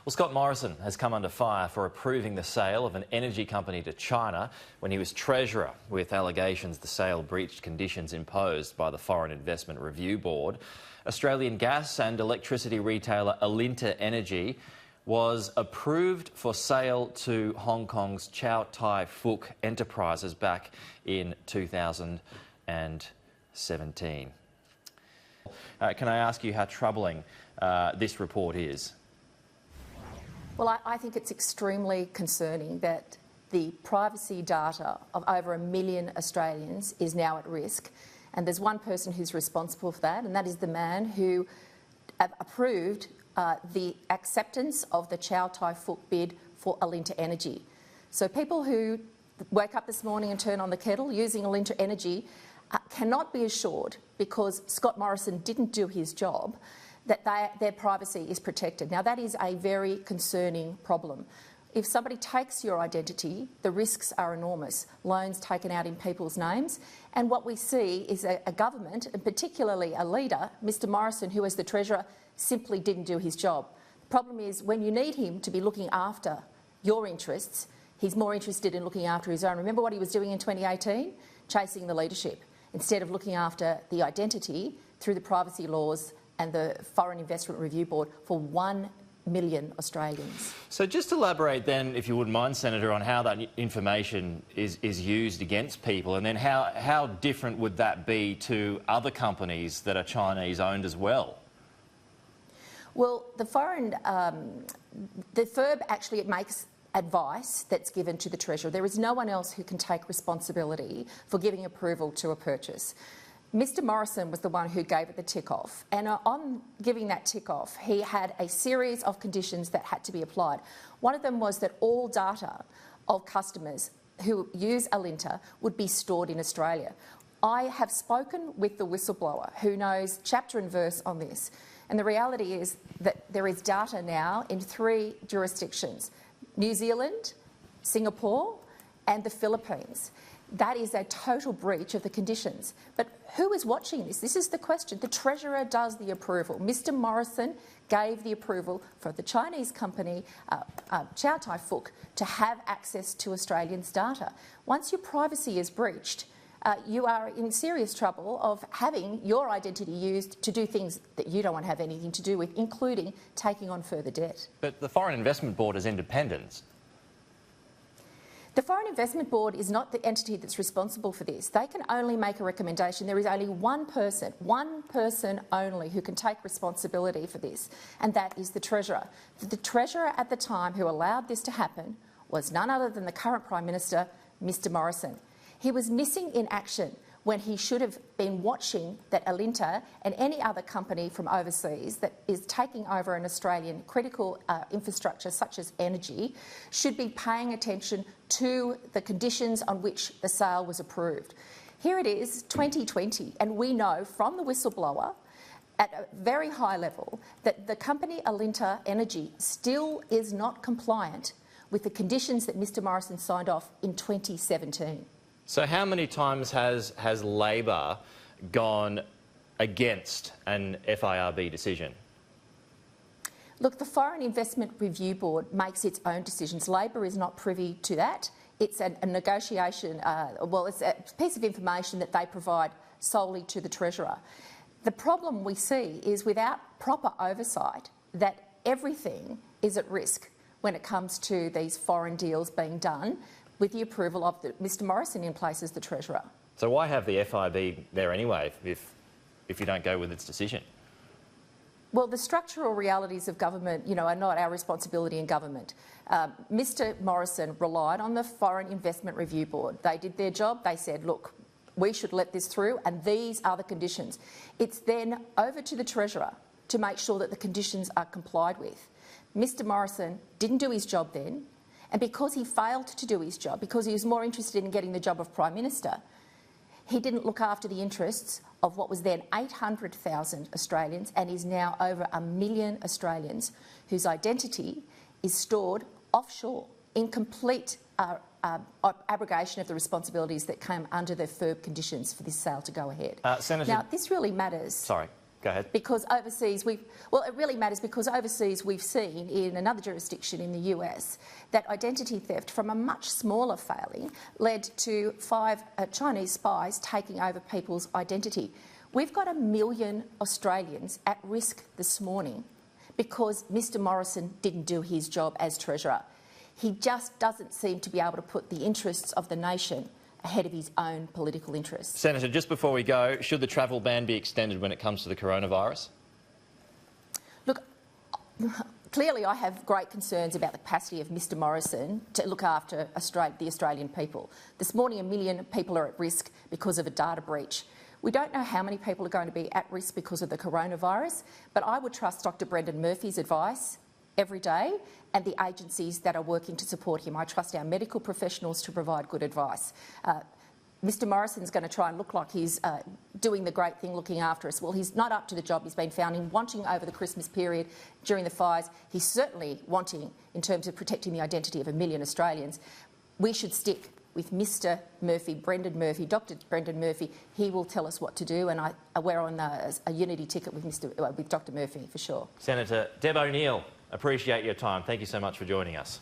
Well, Scott Morrison has come under fire for approving the sale of an energy company to China when he was Treasurer, with allegations the sale breached conditions imposed by the Foreign Investment Review Board. Australian gas and electricity retailer Alinta Energy was approved for sale to Hong Kong's Chow Fook enterprises back in 2017. Can I ask you how troubling this report is? Well, I think it's extremely concerning that the privacy data of over 1 million Australians is now at risk. And there's one person who's responsible for that, and that is the man who approved the acceptance of the Chow Fook bid for Alinta Energy. So people who wake up this morning and turn on the kettle using Alinta Energy cannot be assured, because Scott Morrison didn't do his job, that their privacy is protected. Now, that is a very concerning problem. If somebody takes your identity, the risks are enormous. Loans taken out in people's names. And what we see is a government, and particularly a leader, Mr Morrison, who as the Treasurer simply didn't do his job. The problem is, when you need him to be looking after your interests, he's more interested in looking after his own. Remember what he was doing in 2018? Chasing the leadership, instead of looking after the identity through the privacy laws and the Foreign Investment Review Board for 1 million Australians. So just elaborate then, if you wouldn't mind, Senator, on how that information is used against people, and then how different would that be to other companies that are Chinese-owned as well? Well, the FIRB actually makes advice that's given to the Treasurer. There is no one else who can take responsibility for giving approval to a purchase. Mr Morrison was the one who gave it the tick-off, and on giving that tick-off, he had a series of conditions that had to be applied. One of them was that all data of customers who use Alinta would be stored in Australia. I have spoken with the whistleblower who knows chapter and verse on this, and the reality is that there is data now in 3 jurisdictions: New Zealand, Singapore and the Philippines. That is a total breach of the conditions. But who is watching this? This is the question. The Treasurer does the approval. Mr Morrison gave the approval for the Chinese company, Chow Fook, to have access to Australians' data. Once your privacy is breached, you are in serious trouble of having your identity used to do things that you don't want to have anything to do with, including taking on further debt. But the Foreign Investment Board is independent. The Foreign Investment Board is not the entity that's responsible for this. They can only make a recommendation. There is only one person only, who can take responsibility for this, and that is the Treasurer. The Treasurer at the time who allowed this to happen was none other than the current Prime Minister, Mr Morrison. He was missing in action when he should have been watching that Alinta and any other company from overseas that is taking over an Australian critical infrastructure such as energy should be paying attention to the conditions on which the sale was approved. Here it is, 2020, and we know from the whistleblower at a very high level that the company Alinta Energy still is not compliant with the conditions that Mr Morrison signed off in 2017. So how many times has Labor gone against an FIRB decision? Look, the Foreign Investment Review Board makes its own decisions. Labor is not privy to that. It's a negotiation, it's a piece of information that they provide solely to the Treasurer. The problem we see is, without proper oversight, that everything is at risk when it comes to these foreign deals being done with the approval of Mr Morrison in place as the Treasurer. So why have the FIB there anyway if you don't go with its decision? Well, the structural realities of government, are not our responsibility in government. Mr Morrison relied on the Foreign Investment Review Board. They did their job. They said, look, we should let this through, and these are the conditions. It's then over to the Treasurer to make sure that the conditions are complied with. Mr Morrison didn't do his job then, and because he failed to do his job, because he was more interested in getting the job of Prime Minister, he didn't look after the interests of what was then 800,000 Australians and is now over 1 million Australians whose identity is stored offshore in complete abrogation of the responsibilities that came under the FIRB conditions for this sale to go ahead. Senator... Now, this really matters. Sorry. Go ahead. Because overseas, it really matters because overseas we've seen in another jurisdiction in the US that identity theft from a much smaller failing led to 5 Chinese spies taking over people's identity. We've got 1 million Australians at risk this morning because Mr Morrison didn't do his job as Treasurer. He just doesn't seem to be able to put the interests of the nation ahead of his own political interests. Senator, just before we go, should the travel ban be extended when it comes to the coronavirus? Look, clearly I have great concerns about the capacity of Mr Morrison to look after the Australian people. This morning 1 million people are at risk because of a data breach. We don't know how many people are going to be at risk because of the coronavirus, but I would trust Dr Brendan Murphy's advice every day and the agencies that are working to support him. I trust our medical professionals to provide good advice. Mr Morrison's going to try and look like he's doing the great thing, looking after us. Well, he's not up to the job. He's been found in wanting over the Christmas period during the fires. He's certainly wanting in terms of protecting the identity of 1 million Australians. We should stick with Mr Murphy, Brendan Murphy, Dr Brendan Murphy. He will tell us what to do, and we're on a unity ticket with Dr Murphy for sure. Senator Deb O'Neill, appreciate your time. Thank you so much for joining us.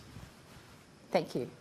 Thank you.